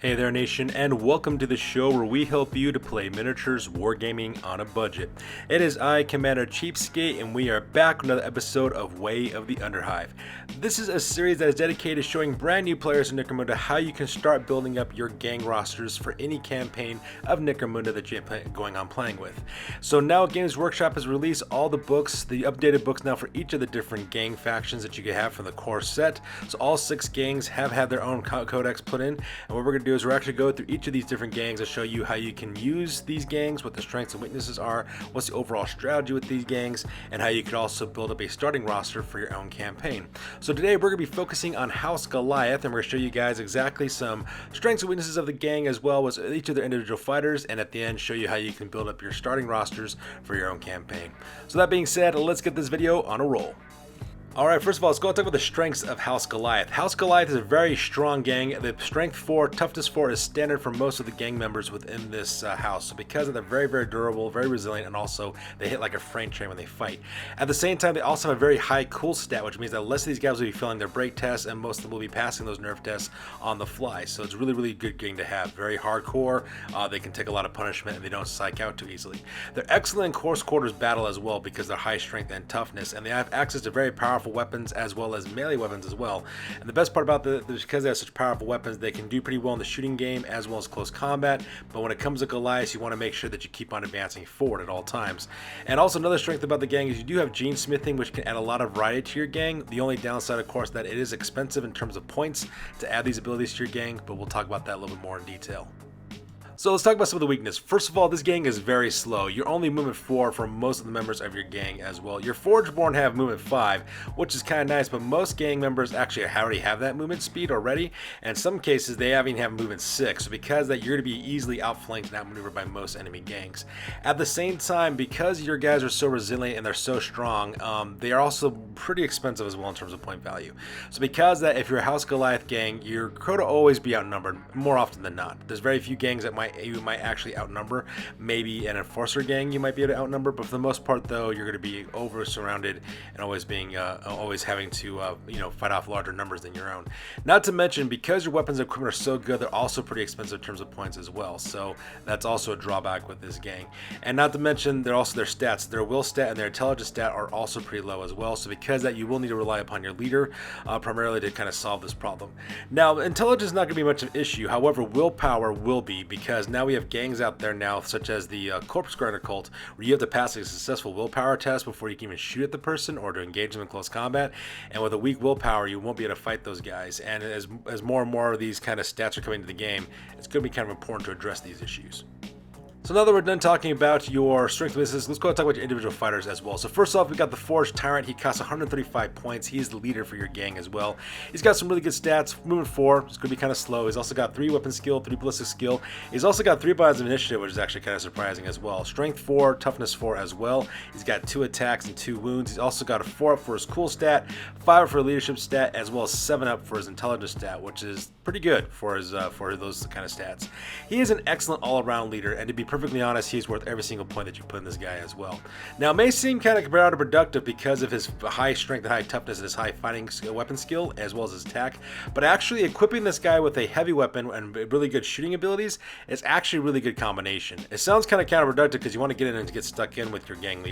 Hey there nation, and welcome to the show where we help you to play miniatures wargaming on a budget. It is I, Commander Cheapskate, and we are back with another episode of Way of the Underhive. This is a series that is dedicated to showing brand new players in Necromunda how you can start building up your gang rosters for any campaign of Necromunda that you're going on playing with. So now Games Workshop has released all the books, the updated books now for each of the different gang factions that you can have from the core set. So all 6 gangs have had their own codex put in, and what we're going to do is we're actually go through each of these different gangs and show you how you can use these gangs, what the strengths and weaknesses are, what's the overall strategy with these gangs, and how you could also build up a starting roster for your own campaign. So today we're going to be focusing on House Goliath, and we're going to show you guys exactly some strengths and weaknesses of the gang as well as each of their individual fighters, and at the end show you how you can build up your starting rosters for your own campaign. So that being said, let's get this video on a roll. Alright, first of all, let's go and talk about the strengths of House Goliath. House Goliath is a very strong gang. The strength 4, toughness 4 is standard for most of the gang members within this house. So because of they're very, very durable, very resilient, and also they hit like a freight train when they fight. At the same time, they also have a very high cool stat, which means that less of these guys will be failing their break tests, and most of them will be passing those nerf tests on the fly. So it's really, really good gang to have. Very hardcore, they can take a lot of punishment, and they don't psych out too easily. They're excellent in close quarters battle as well because they're high strength and toughness, and they have access to very powerful weapons as well as melee weapons as well. And the best part about because they have such powerful weapons, they can do pretty well in the shooting game as well as close combat. But when it comes to Goliath, you want to make sure that you keep on advancing forward at all times. And also another strength about the gang is you do have gene smithing, which can add a lot of variety to your gang. The only downside, of course, that it is expensive in terms of points to add these abilities to your gang, but we'll talk about that a little bit more in detail. So let's talk about some of the weakness. First of all, this gang is very slow. You're only movement 4 for most of the members of your gang as well. Your Forgeborn have movement 5, which is kind of nice, but most gang members actually already have that movement speed already, and in some cases they even have movement 6, so because that you're going to be easily outflanked and outmaneuvered by most enemy gangs. At the same time, because your guys are so resilient and they're so strong, they are also pretty expensive as well in terms of point value. So because that if you're a House Goliath gang, you're going to always be outnumbered more often than not. There's very few gangs that you might actually outnumber. Maybe an enforcer gang you might be able to outnumber, but for the most part though you're going to be over surrounded and always being always having to fight off larger numbers than your own. Not to mention, because your weapons and equipment are so good, they're also pretty expensive in terms of points as well, so that's also a drawback with this gang. And not to mention, they're also their stats, their will stat and their intelligence stat are also pretty low as well, so because that you will need to rely upon your leader primarily to kind of solve this problem. Now intelligence is not going to be much of an issue, however willpower will be, because now we have gangs out there now, such as the Corpse Grinder cult, where you have to pass a successful willpower test before you can even shoot at the person or to engage them in close combat. And with a weak willpower, you won't be able to fight those guys. And as more and more of these kind of stats are coming to the game, it's going to be kind of important to address these issues. So now that we're done talking about your strength weaknesses, let's go and talk about your individual fighters as well. So first off, we got the Forged Tyrant. He costs 135 points. He's the leader for your gang as well. He's got some really good stats. Movement 4, it's going to be kind of slow. He's also got 3 weapon skill, 3 ballistic skill. He's also got 3 bonds of initiative, which is actually kind of surprising as well. Strength 4, toughness 4 as well. He's got 2 attacks and 2 wounds. He's also got a 4 up for his cool stat, 5 up for leadership stat, as well as 7 up for his intelligence stat, which is pretty good for his for those kind of stats. He is an excellent all-around leader, and to be perfectly honest, he's worth every single point that you put in this guy as well. Now, it may seem kind of counterproductive because of his high strength and high toughness and his high fighting weapon skill as well as his attack, but actually equipping this guy with a heavy weapon and really good shooting abilities is actually a really good combination. It sounds kind of counterproductive because you want to get in and get stuck in with your gang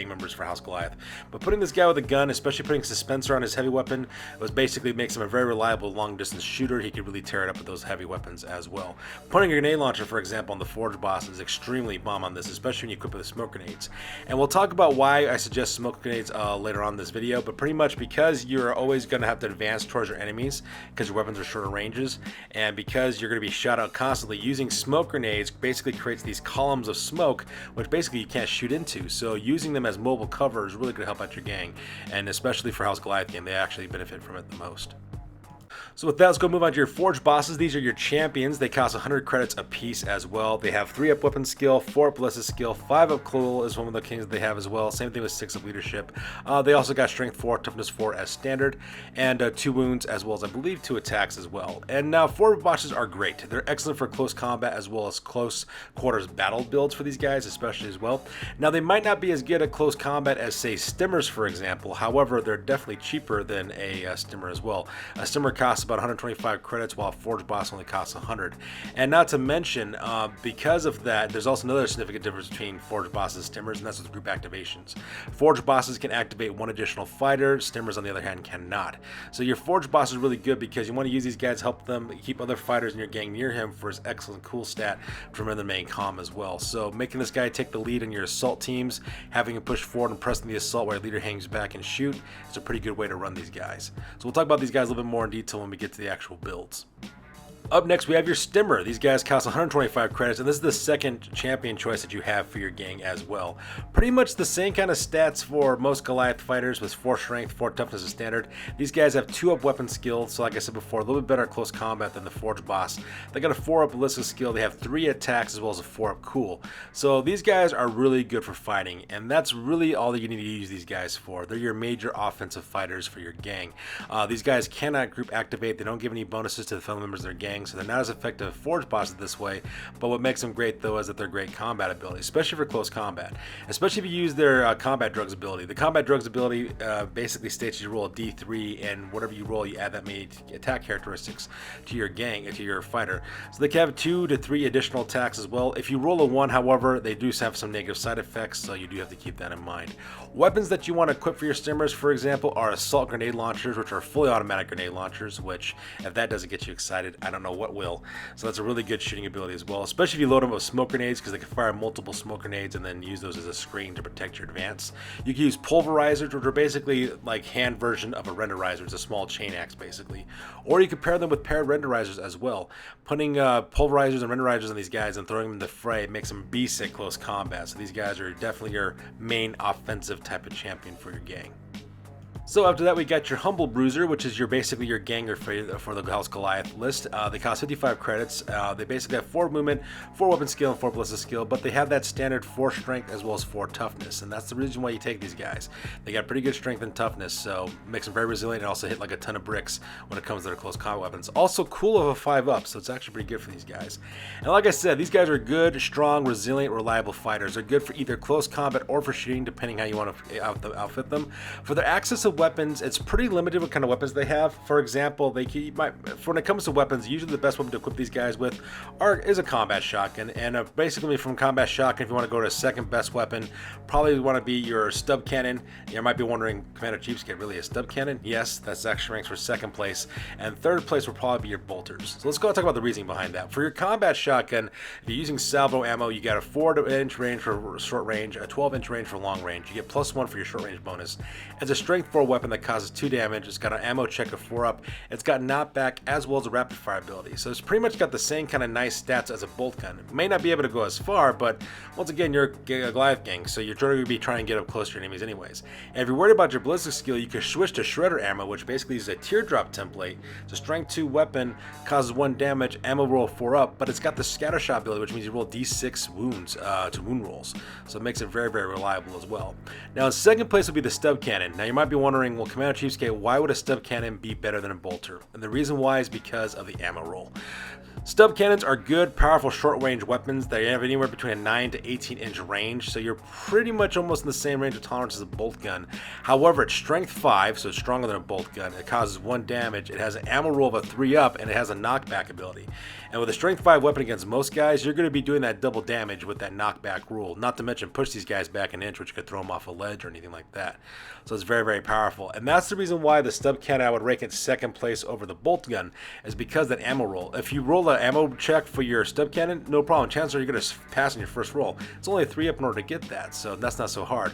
members for House Goliath, but putting this guy with a gun, especially putting Suspenser on his heavy weapon, was basically makes him a very reliable long distance shooter. He could really tear it up with those heavy weapons as well. Putting a grenade launcher, for example, on the Forge boss is extremely bomb on this, especially when you equip it with smoke grenades. And we'll talk about why I suggest smoke grenades later on in this video, but pretty much because you're always going to have to advance towards your enemies because your weapons are shorter ranges, and because you're going to be shot out constantly, using smoke grenades basically creates these columns of smoke which basically you can't shoot into, so using them as mobile cover is really going to help out your gang, and especially for House Goliath game, they actually benefit from it the most. So with that, let's go move on to your Forge bosses. These are your champions. They cost 100 credits a piece as well. They have 3 up weapon skill, 4 up ballistic skill, 5 up cool is one of the kings that they have as well. Same thing with 6 up leadership. They also got strength 4, toughness 4 as standard, and 2 wounds as well as I believe 2 attacks as well. And now Forge bosses are great. They're excellent for close combat as well as close quarters battle builds for these guys, especially as well. Now they might not be as good at close combat as say Stimmers, for example. However, they're definitely cheaper than a Stimmer as well. A Stimmer costs costs about 125 credits, while a Forge boss only costs 100. And not to mention, because of that, there's also another significant difference between Forge bosses and Stimmers, and that's with group activations. Forge bosses can activate one additional fighter, Stimmers on the other hand cannot. So your Forge boss is really good because you want to use these guys to help them keep other fighters in your gang near him for his excellent cool stat from the main comm as well. So making this guy take the lead in your assault teams, having him push forward and pressing the assault while your leader hangs back and shoot, is a pretty good way to run these guys. So we'll talk about these guys a little bit more in detail when we get to the actual builds. Up next, we have your Stimmer. These guys cost 125 credits, and this is the second champion choice that you have for your gang as well. Pretty much the same kind of stats for most Goliath fighters with 4 strength, 4 toughness as standard. These guys have 2-up weapon skill, so like I said before, a little bit better at close combat than the Forge boss. They got a 4-up ballistic skill, they have 3 attacks as well as a 4-up cool. So these guys are really good for fighting, and that's really all that you need to use these guys for. They're your major offensive fighters for your gang. These guys cannot group activate, they don't give any bonuses to the fellow members of their gang, so they're not as effective as Forge bosses this way, but what makes them great though is that they're great combat ability, especially for close combat, especially if you use their combat drugs ability. The combat drugs ability basically states you roll a d3, and whatever you roll you add that many attack characteristics to your gang, to your fighter. So they can have 2 to 3 additional attacks as well. If you roll a 1, however, they do have some negative side effects, so you do have to keep that in mind. Weapons that you want to equip for your Stimmers, for example, are assault grenade launchers, which are fully automatic grenade launchers, which if that doesn't get you excited, I don't know what will. So that's a really good shooting ability as well, especially if you load them with smoke grenades, because they can fire multiple smoke grenades and then use those as a screen to protect your advance. You can use pulverizers, which are basically like hand version of a renderizer. It's a small chain axe basically. Or you can pair them with paired renderizers as well. Putting pulverizers and renderizers on these guys and throwing them in the fray makes them beasts at close combat. So these guys are definitely your main offensive type of champion for your gang. So after that, we got your Humble Bruiser, which is basically your ganger for the House Goliath list. They cost 55 credits. They basically have 4 movement, 4 weapon skill, and 4 ballistic skill, but they have that standard 4 strength as well as 4 toughness, and that's the reason why you take these guys. They got pretty good strength and toughness, so makes them very resilient and also hit like a ton of bricks when it comes to their close combat weapons. Also cool of a 5-up, so it's actually pretty good for these guys. And like I said, these guys are good, strong, resilient, reliable fighters. They're good for either close combat or for shooting, depending how you want to outfit them. For their access of weapons, it's pretty limited what kind of weapons they have. For example, when it comes to weapons, usually the best weapon to equip these guys with is a combat shotgun, and basically from combat shotgun, if you want to go to second best weapon, probably want to be your stub cannon. You might be wondering, Commander Cheapskate, really a stub cannon? Yes, that's actually ranks for second place, and third place will probably be your bolters. So let's go and talk about the reasoning behind that. For your combat shotgun, if you're using salvo ammo, you got a 4-inch range for short range, a 12-inch range for long range. You get +1 for your short range bonus. It's a strength 4 weapon that causes 2 damage. It's got an ammo check of 4-up. It's got knockback as well as a rapid fire ability. So it's pretty much got the same kind of nice stats as a bolt gun. It may not be able to go as far, but once again, you're a Goliath gang, so you're going to be trying to get up close to your enemies anyways. And if you're worried about your ballistic skill, you can switch to Shredder ammo, which basically is a teardrop template. It's a strength 2 weapon, causes 1 damage, ammo roll 4-up, but it's got the scatter shot ability, which means you roll d6 wounds to wound rolls. So it makes it very, very reliable as well. Now in second place would be the stub cannon. Now you might be wondering, well, Commander Cheapskate, why would a stub cannon be better than a bolter? And the reason why is because of the ammo roll. Stub cannons are good, powerful short-range weapons. They have anywhere between a 9 to 18-inch range, so you're pretty much almost in the same range of tolerance as a bolt gun. However, it's strength 5, so it's stronger than a bolt gun. It causes 1 damage. It has an ammo roll of a 3-up, and it has a knockback ability. And with a strength 5 weapon against most guys, you're going to be doing that double damage with that knockback rule. Not to mention push these guys back an inch, which could throw them off a ledge or anything like that. So it's very, very powerful. And that's the reason why the stub cannon I would rank it second place over the bolt gun, is because that ammo roll. If you roll an ammo check for your stub cannon, no problem. Chances are you're going to pass in your first roll. It's only a 3-up in order to get that, so that's not so hard.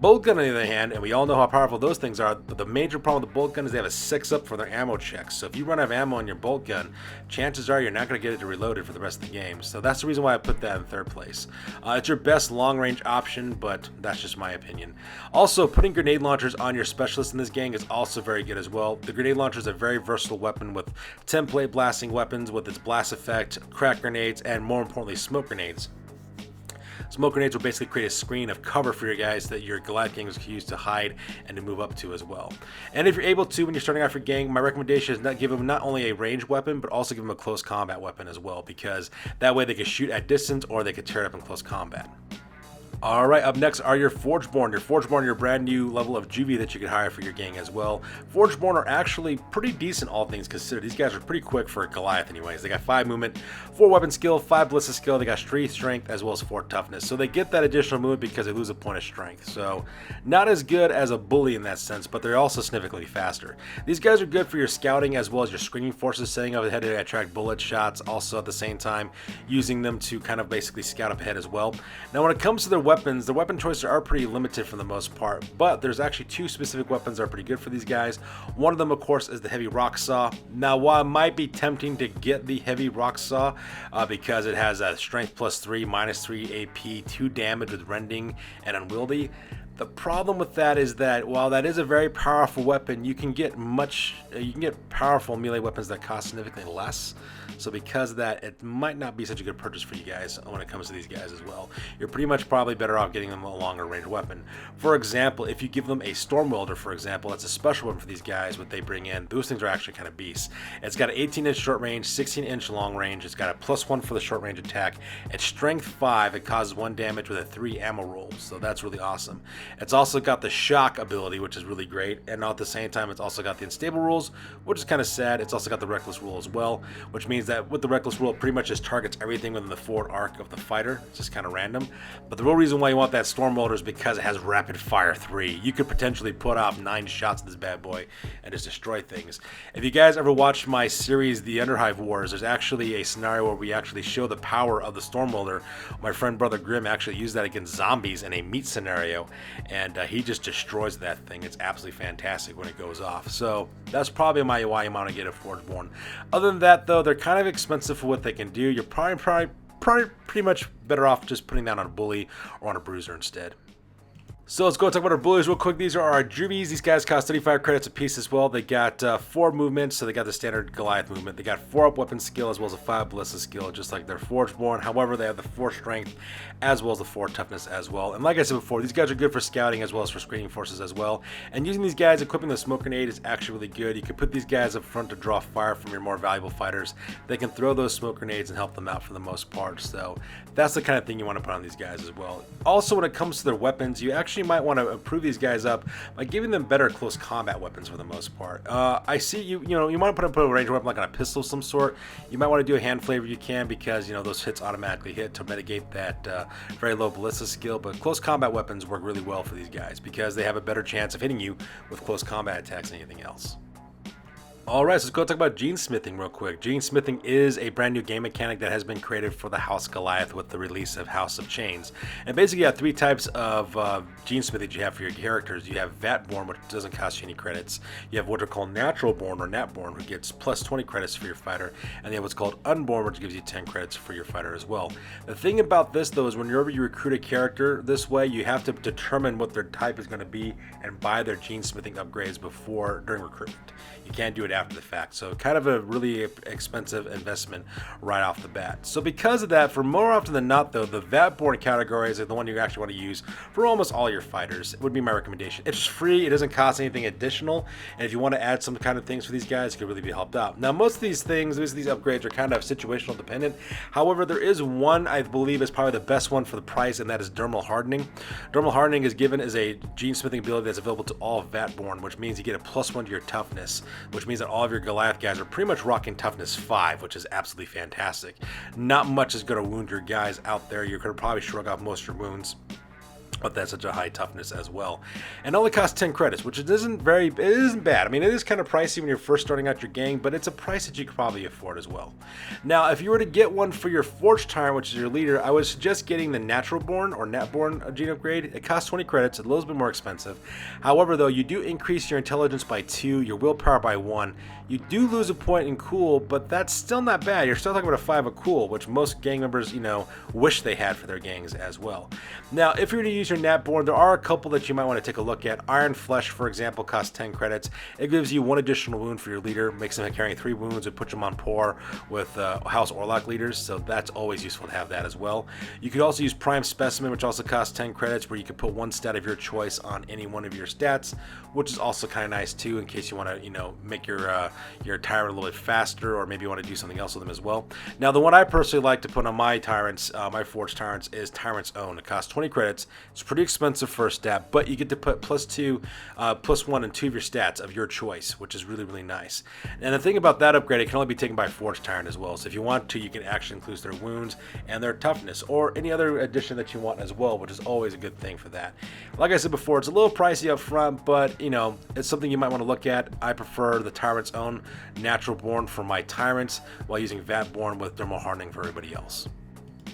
Bolt gun, on the other hand, and we all know how powerful those things are, but the major problem with the bolt gun is they have a 6-up for their ammo checks. So if you run out of ammo on your bolt gun, chances are you're not going to get it to reloaded for the rest of the game. So that's the reason why I put that in third place. It's your best long-range option, but that's just my opinion. Also, putting grenade launchers on your specialist in this gang is also very good as well. The grenade launcher is a very versatile weapon with template blasting weapons with its blast effect, crack grenades, and more importantly, smoke grenades. Smoke grenades will basically create a screen of cover for your guys that your Goliath gangers can use to hide and to move up to as well. And if you're able to, when you're starting off your gang, my recommendation is give them not only a ranged weapon, but also give them a close combat weapon as well, because that way they can shoot at distance or they can tear it up in close combat. Alright, up next are your Forgeborn. Your Forgeborn are your brand new level of Juvie that you can hire for your gang as well. Forgeborn are actually pretty decent, all things considered. These guys are pretty quick for a Goliath anyways. They got 5 movement, 4 weapon skill, 5 ballistic skill, they got 3 strength as well as 4 toughness. So they get that additional movement because they lose a point of strength. So not as good as a bully in that sense, but they're also significantly faster. These guys are good for your scouting as well as your screening forces, setting up ahead to attract bullet shots, also at the same time using them to kind of basically scout up ahead as well. Now when it comes to their weapons, the weapon choices are pretty limited for the most part, but there's actually 2 specific weapons that are pretty good for these guys. One of them, of course, is the heavy rock saw. Now, while it might be tempting to get the heavy rock saw because it has a strength +3, -3 AP, 2 damage with rending and unwieldy, the problem with that is that while that is a very powerful weapon, you can get powerful melee weapons that cost significantly less. So because of that, it might not be such a good purchase for you guys when it comes to these guys as well. You're pretty much probably better off getting them a longer range weapon. For example, if you give them a Storm Welder, for example, that's a special weapon for these guys, what they bring in. Those things are actually kind of beasts. It's got an 18-inch short range, 16-inch long range. It's got a +1 for the short range attack. It's strength 5. It causes 1 damage with a 3 ammo roll. So that's really awesome. It's also got the shock ability, which is really great. And at the same time, it's also got the unstable rules, which is kind of sad. It's also got the reckless rule as well, which means that with the reckless rule, it pretty much just targets everything within the forward arc of the fighter. It's just kind of random. But the real reason why you want that Storm Welder is because it has rapid fire 3. You could potentially put off 9 shots of this bad boy and just destroy things. If you guys ever watched my series, The Underhive Wars, there's actually a scenario where we actually show the power of the Storm Welder. My friend Brother Grimm actually used that against zombies in a meat scenario, and he just destroys that thing. It's absolutely fantastic when it goes off. So that's probably why you want to get a Forgeborn. Other than that, though, they're kind of expensive for what they can do. You're probably pretty much better off just putting that on a bully or on a bruiser instead. So let's go talk about our bullies real quick. These are our Juvies. These guys cost 35 credits a piece as well. They got 4 movements, so they got the standard Goliath movement. They got 4 up weapon skill as well as a 5 ballistic skill, just like their Forgeborn. However, they have the 4 strength as well as the 4 toughness as well. And like I said before, these guys are good for scouting as well as for screening forces as well. And using these guys, equipping the smoke grenade is actually really good. You can put these guys up front to draw fire from your more valuable fighters. They can throw those smoke grenades and help them out for the most part. So that's the kind of thing you want to put on these guys as well. Also, when it comes to their weapons, you actually might want to improve these guys up by giving them better close combat weapons for the most part. I see you might put a range weapon like on a pistol of some sort. You might want to do a hand flavor if you can, because those hits automatically hit to mitigate that very low ballista skill. But close combat weapons work really well for these guys because they have a better chance of hitting you with close combat attacks than anything else. Alright, so let's go talk about gene smithing real quick. Gene smithing is a brand new game mechanic that has been created for the House Goliath with the release of House of Chains. And basically you have 3 types of gene smithing that you have for your characters. You have Vatborn, which doesn't cost you any credits. You have what are called Natural Born or Natborn, who gets plus 20 credits for your fighter. And you have what's called Unborn, which gives you 10 credits for your fighter as well. The thing about this though is whenever you recruit a character this way, you have to determine what their type is going to be and buy their gene smithing upgrades during recruitment. You can't do it after the fact, so kind of a really expensive investment right off the bat. So because of that, for more often than not though, the Vatborn category is the one you actually want to use for almost all your fighters. It would be my recommendation. It's free, it doesn't cost anything additional, and if you want to add some kind of things for these guys, it could really be helped out. Now most of these things, these upgrades are kind of situational dependent. However, there is one I believe is probably the best one for the price, and that is Dermal Hardening. Dermal Hardening is given as a gene smithing ability that's available to all Vatborn, which means you get a +1 to your toughness, which means that all of your Goliath guys are pretty much rocking toughness 5, which is absolutely fantastic. Not much is going to wound your guys out there. You're going to probably shrug off most of your wounds, but that's such a high toughness as well. And only costs 10 credits, which it isn't bad. I mean, it is kind of pricey when you're first starting out your gang, but it's a price that you could probably afford as well. Now, if you were to get one for your Forge Tyrant, which is your leader, I would suggest getting the Natural Born or Natborn gene upgrade. It costs 20 credits, it's a little bit more expensive. However, though, you do increase your intelligence by 2, your willpower by 1. You do lose a point in cool, but that's still not bad. You're still talking about a 5 of cool, which most gang members, wish they had for their gangs as well. Now, if you were to use your Natborn, there are a couple that you might want to take a look at. Iron Flesh, for example, costs 10 credits. It gives you 1 additional wound for your leader, makes them carrying 3 wounds, and puts them on par with House Orlok leaders, so that's always useful to have that as well. You could also use Prime Specimen, which also costs 10 credits, where you can put 1 stat of your choice on any one of your stats, which is also kind of nice too, in case you want to, make your Tyrant a little bit faster, or maybe you want to do something else with them as well. Now, the one I personally like to put on my Tyrants, my Forged Tyrants, is Tyrant's Own. It costs 20 credits. It's pretty expensive for a stat, but you get to put +2, +1, and 2 of your stats of your choice, which is really, really nice. And the thing about that upgrade, it can only be taken by Forged Tyrant as well. So if you want to, you can actually include their wounds and their toughness, or any other addition that you want as well, which is always a good thing for that. Like I said before, it's a little pricey up front, but it's something you might want to look at. I prefer the Tyrant's Own Natural Born for my Tyrants, while using Vatborn with Thermal Hardening for everybody else.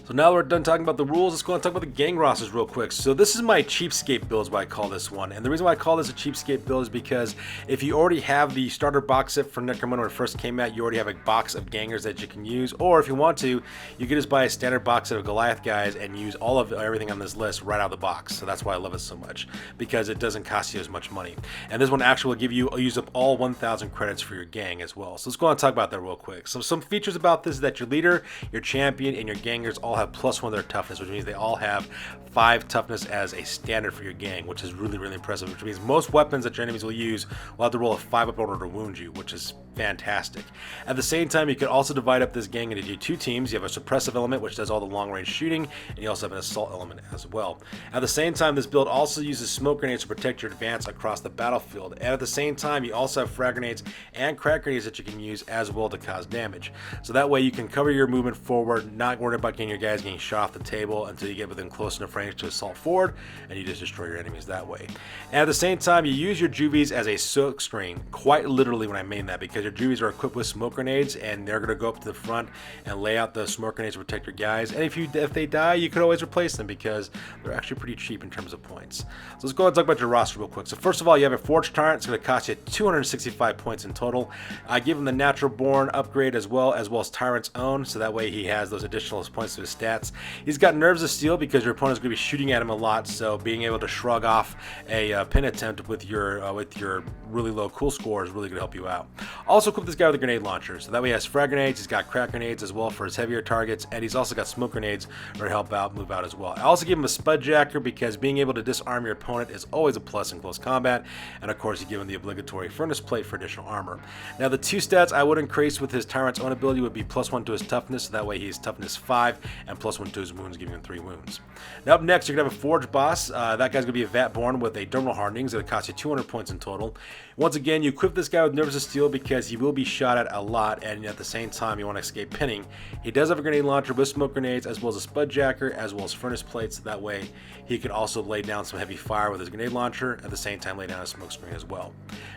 So now that we're done talking about the rules, let's go and talk about the gang rosters real quick. So this is my cheapskate build, is what I call this one. And the reason why I call this a cheapskate build is because if you already have the starter box set for Necromunda when it first came out, you already have a box of gangers that you can use. Or if you want to, you can just buy a standard box set of Goliath guys and use everything on this list right out of the box. So that's why I love it so much, because it doesn't cost you as much money. And this one actually will use up all 1,000 credits for your gang as well. So let's go on and talk about that real quick. So some features about this is that your leader, your champion, and your gangers all have +1 of their toughness, which means they all have 5 toughness as a standard for your gang, which is really, really impressive, which means most weapons that your enemies will use will have to roll a 5 up in order to wound you, which is fantastic. At the same time, you can also divide up this gang into 2 teams. You have a suppressive element, which does all the long range shooting, and you also have an assault element as well. At the same time, this build also uses smoke grenades to protect your advance across the battlefield, and at the same time, you also have frag grenades and crack grenades that you can use as well to cause damage. So that way you can cover your movement forward, not worried about getting your guys getting shot off the table until you get within close enough range to assault forward, and you just destroy your enemies that way. And at the same time, you use your juvies as a silk screen, quite literally when I mean that, because your juvies are equipped with smoke grenades, and they're going to go up to the front and lay out the smoke grenades to protect your guys. And if they die, you could always replace them, because they're actually pretty cheap in terms of points. So let's go ahead and talk about your roster real quick. So first of all, you have a Forged Tyrant. It's going to cost you 265 points in total. I give him the Natural Born upgrade as well as Tyrant's Own, so that way he has those additional points to his stats. He's got Nerves of Steel, because your opponent's going to be shooting at him a lot, so being able to shrug off a pin attempt with your really low cool score is really going to help you out. Also equip this guy with a grenade launcher, so that way he has frag grenades, he's got crack grenades as well for his heavier targets, and he's also got smoke grenades to help out, move out as well. I also give him a Spudjacker, because being able to disarm your opponent is always a plus in close combat, and of course you give him the obligatory Furnace Plate for additional armor. Now the 2 stats I would increase with his Tyrant's Own ability would be +1 to his toughness, so that way he's toughness 5, and +1 to his wounds, giving him 3 wounds. Now up next, you're going to have a Forge Boss. That guy's going to be a Vatborn with a Dermal Hardening, so it'll cost you 200 points in total. Once again, you equip this guy with Nerves of Steel, because he will be shot at a lot, and at the same time you want to escape pinning. He does have a grenade launcher with smoke grenades, as well as a Spudjacker, as well as Furnace Plates, so that way he can also lay down some heavy fire with his grenade launcher, at the same time lay down a smoke screen as well.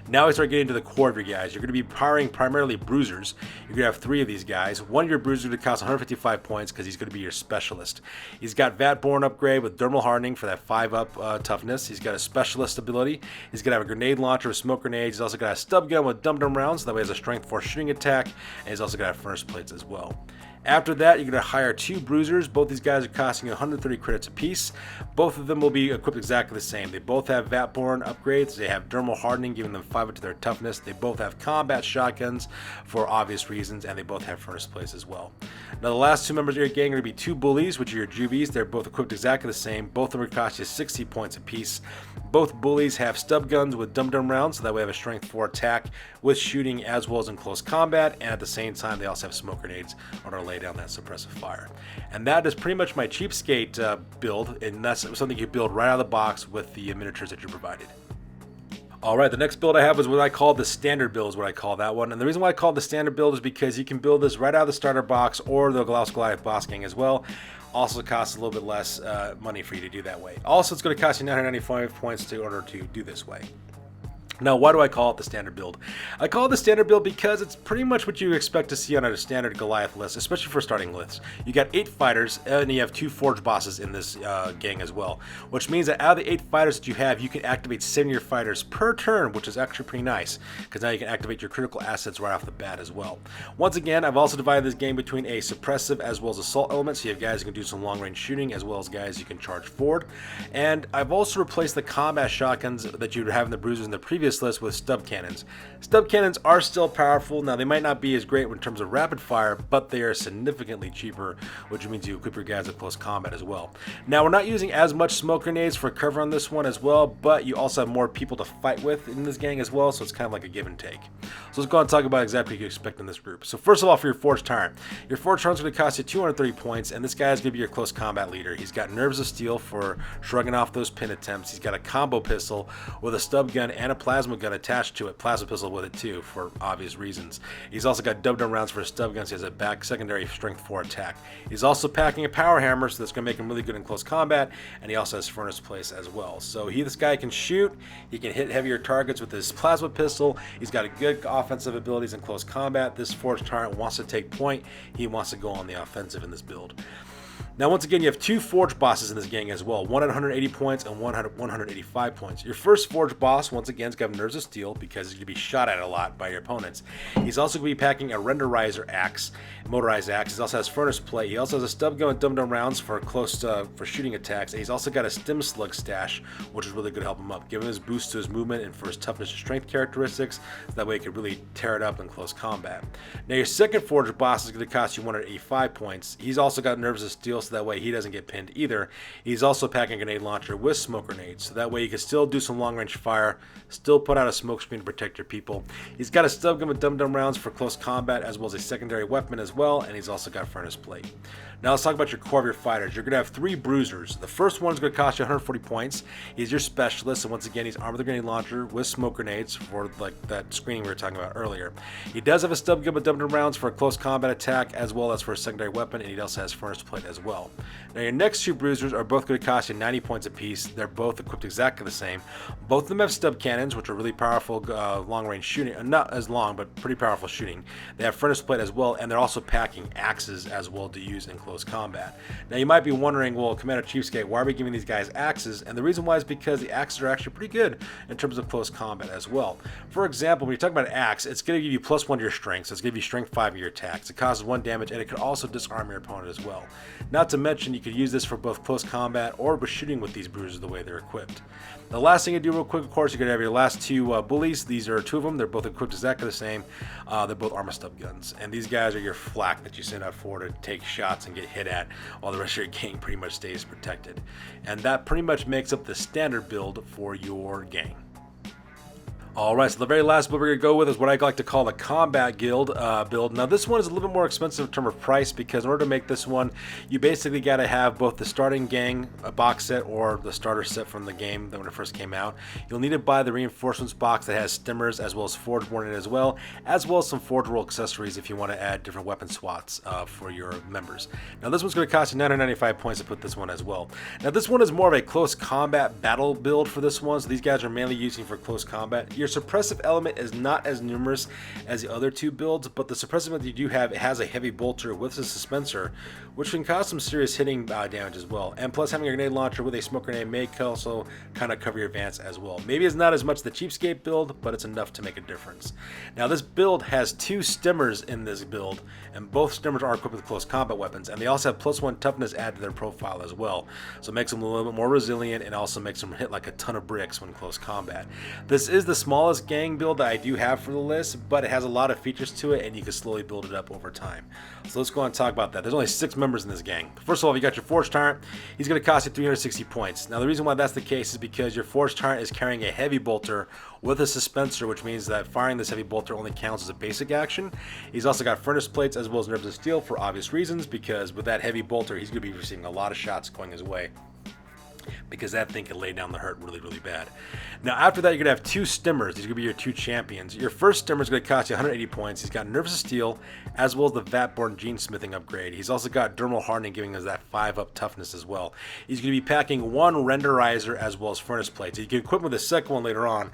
Now we start getting to the core of your guys. You're going to be powering primarily Bruisers. You're going to have 3 of these guys. One of your Bruisers would cost 155 points, because he's going to be your specialist. He's got Vatborn upgrade with Dermal Hardening for that 5 up toughness. He's got a specialist ability. He's going to have a grenade launcher with smoke grenades. He's also got a stub gun with dum-dum rounds, so that way he has a strength 4 shooting attack, and he's also got Furnace Plates as well. After that, you're going to hire 2 Bruisers. Both these guys are costing you 130 credits apiece. Both of them will be equipped exactly the same. They both have Vatborn upgrades. They have Dermal Hardening, giving them 5 up to their toughness. They both have combat shotguns for obvious reasons, and they both have Furnace Plates as well. Now the last 2 members of your gang are going to be 2 Bullies, which are your Juvies. They're both equipped exactly the same. Both of them will cost you 60 points apiece. Both Bullies have stub guns with dum-dum rounds, so that way they have a strength 4 attack with shooting as well as in close combat, and at the same time they also have smoke grenades in order to lay down that suppressive fire. And that is pretty much my cheapskate build, and that's something you build right out of the box with the miniatures that you're provided. Alright, the next build I have is what I call the standard build, is what I call that one. And the reason why I call it the standard build is because you can build this right out of the starter box or the House Goliath boss gang as well. Also costs a little bit less money for you to do that way. Also, it's going to cost you 995 points in order to do this way. Now, why do I call it the standard build? I call it the standard build because it's pretty much what you expect to see on a standard Goliath list, especially for starting lists. You got 8 fighters, and you have 2 forge bosses in this gang as well, which means that out of the 8 fighters that you have, you can activate 7 of your fighters per turn, which is actually pretty nice, because now you can activate your critical assets right off the bat as well. Once again, I've also divided this game between a suppressive as well as assault element, so you have guys who can do some long-range shooting, as well as guys you can charge forward. And I've also replaced the combat shotguns that you'd have in the Bruisers in the previous list with stub cannons. Stub cannons are still powerful. Now, they might not be as great in terms of rapid fire, but they are significantly cheaper, which means you equip your guys with close combat as well. Now, we're not using as much smoke grenades for cover on this one as well, but you also have more people to fight with in this gang as well, so it's kind of like a give and take. So let's go on and talk about exactly what you expect in this group. So first of all, for your Forged Tyrant. Your Forged Tyrant's going to cost you 230 points, and this guy is going to be your close combat leader. He's got Nerves of Steel for shrugging off those pin attempts. He's got a combo pistol with a stub gun and a plasma gun attached to it. Plasma pistol with it too, for obvious reasons. He's also got dub-dum rounds for his stub guns. He has a back secondary strength 4 attack. He's also packing a power hammer, so that's going to make him really good in close combat, and he also has furnace place as well. So this guy can shoot. He can hit heavier targets with his plasma pistol. He's got a good offensive abilities in close combat. This Forged Tyrant wants to take point. He wants to go on the offensive in this build. Now, once again, you have 2 Forge bosses in this gang as well, one at 180 points and one at 185 points. Your first Forge boss, once again, is going to have Nerves of Steel because he's going to be shot at a lot by your opponents. He's also going to be packing a Renderizer axe, motorized axe. He also has Furnace Plate. He also has a stub gun and dum-dum rounds for for shooting attacks. And he's also got a Stim Slug stash, which is really going to help him up, giving his boost to his movement and for his toughness and strength characteristics. So that way he can really tear it up in close combat. Now, your second Forge boss is going to cost you 185 points. He's also got Nerves of Steel, so that way he doesn't get pinned either. He's also packing a grenade launcher with smoke grenades, so that way you can still do some long range fire, still put out a smoke screen to protect your people. He's got a stub gun with dum-dum rounds for close combat, as well as a secondary weapon as well, and he's also got Furnace Plate. Now let's talk about your core of your fighters. You're going to have 3 Bruisers. The first one is going to cost you 140 points. He's your specialist, and once again, he's armed with a grenade launcher with smoke grenades for like that screening we were talking about earlier. He does have a stub gun with dum-dum rounds for a close combat attack, as well as for a secondary weapon, and he also has Furnace Plate as well. Now your next 2 Bruisers are both going to cost you 90 points apiece. They're both equipped exactly the same. Both of them have stub cannons, which are really powerful long-range shooting. Not as long, but pretty powerful shooting. They have Furnace Plate as well, and they're also packing axes as well to use in close combat. Now you might be wondering, well, Commander Cheapskate, why are we giving these guys axes? And the reason why is because the axes are actually pretty good in terms of close combat as well. For example, when you talk about an axe, it's going to give you +1 to your strength, so it's going to give you strength 5 of your attacks. It causes 1 damage, and it could also disarm your opponent as well. Not to mention, you could use this for both close combat or with shooting with these Bruisers the way they're equipped. The last thing you do real quick, of course, you're going to have your last 2 bullies. These are 2 of them. They're both equipped exactly the same. They're both armor stub guns. And these guys are your flak that you send out for to take shots and get hit at, while the rest of your gang pretty much stays protected. And that pretty much makes up the standard build for your gang. Alright, so the very last build we're going to go with is what I like to call the Combat Guild build. Now this one is a little bit more expensive in terms of price, because in order to make this one, you basically got to have both the starting gang box set or the starter set from the game that when it first came out. You'll need to buy the reinforcements box that has Stimmers as well as Forgeborn in it as well as some Forge Roll accessories if you want to add different weapon slots for your members. Now this one's going to cost you 995 points to put this one as well. Now this one is more of a close combat battle build for this one, so these guys are mainly using for close combat. Your suppressive element is not as numerous as the other 2 builds, but the suppressive element you do have, it has a heavy bolter with a dispenser, which can cause some serious hitting damage as well. And plus, having a grenade launcher with a smoke grenade may also kind of cover your advance as well. Maybe it's not as much the cheapskate build, but it's enough to make a difference. Now this build has 2 Stimmers in this build, and both Stimmers are equipped with close combat weapons, and they also have +1 toughness added to their profile as well. So it makes them a little bit more resilient, and also makes them hit like a ton of bricks when close combat. This is the smallest gang build that I do have for the list, but it has a lot of features to it, and you can slowly build it up over time. So let's go on and talk about that. There's only 6 members in this gang. First of all, you got your Forged Tyrant. He's going to cost you 360 points. Now the reason why that's the case is because your Forged Tyrant is carrying a heavy bolter with a dispenser, which means that firing this heavy bolter only counts as a basic action. He's also got Furnace Plates as well as Nerves of Steel for obvious reasons, because with that heavy bolter, he's going to be receiving a lot of shots going his way. because that thing can lay down the hurt really, really bad. Now, after that, you're going to have 2 Stimmers. These are going to be your 2 champions. Your first Stimmer is going to cost you 180 points. He's got Nervous of Steel, as well as the Vatborn Gene Smithing upgrade. He's also got Dermal Hardening, giving us that 5-up toughness as well. He's going to be packing 1 Renderizer, as well as Furnace Plates. You can equip him with a second one later on,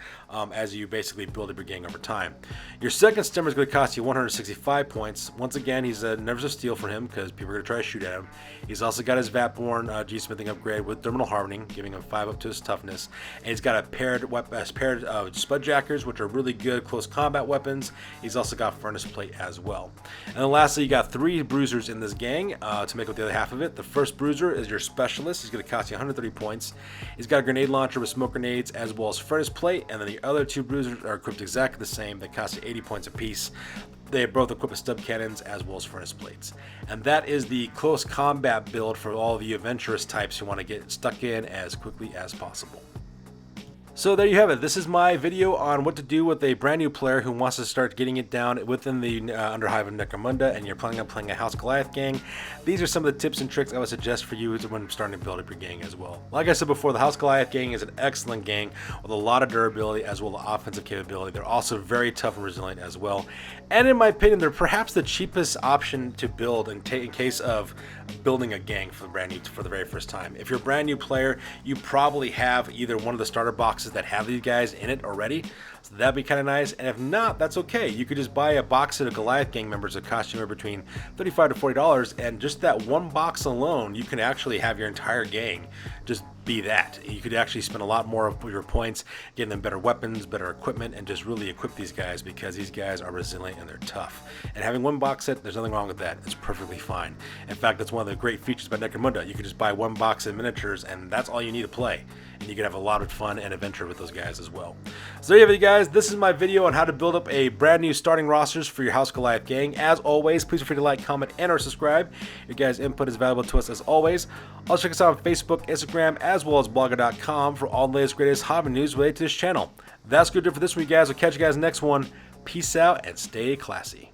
as you basically build up your gang over time. Your second Stimmer is going to cost you 165 points. Once again, he's a Nervous of Steel for him, because people are going to try to shoot at him. He's also got his Vatborn Gene Smithing upgrade with Dermal Hardening, giving him 5-up to his toughness, and he's got a paired Spudjackers, which are really good close combat weapons. He's also got Furnace Plate as well. And then lastly, you got 3 Bruisers in this gang to make up the other half of it. The first Bruiser is your Specialist. He's going to cost you 130 points. He's got a Grenade Launcher with Smoke Grenades, as well as Furnace Plate, and then the other 2 Bruisers are equipped exactly the same. They cost you 80 points apiece. They are both equipped with stub cannons as well as furnace plates. And that is the close combat build for all of you adventurous types who want to get stuck in as quickly as possible. So there you have it. This is my video on what to do with a brand new player who wants to start getting it down within the Underhive and Necromunda, and you're planning on playing a House Goliath gang. These are some of the tips and tricks I would suggest for you when starting to build up your gang as well. Like I said before, the House Goliath gang is an excellent gang with a lot of durability as well as offensive capability. They're also very tough and resilient as well. And in my opinion, they're perhaps the cheapest option to build in case of building a gang for the very first time. If you're a brand new player, you probably have either one of the starter boxes that have these guys in it already, so that'd be kind of nice. And if not, that's okay. You could just buy a box set of Goliath gang members that cost you between $35 to $40, and just that one box alone, you can actually have your entire gang just be that. You could actually spend a lot more of your points getting them better weapons, better equipment, and just really equip these guys, because these guys are resilient and they're tough. And having one box set, there's nothing wrong with that. It's perfectly fine. In fact, that's one of the great features about Necromunda. You can just buy one box of miniatures, and that's all you need to play. And you can have a lot of fun and adventure with those guys as well. So there you have it, guys. This is my video on how to build up a brand new starting rosters for your House Goliath gang. As always, please feel free to like, comment, and or subscribe. Your guys' input is valuable to us as always. Also check us out on Facebook, Instagram, as well as blogger.com for all the latest, greatest hobby news related to this channel. That's good for this week, guys. I'll catch you guys next one. Peace out and stay classy.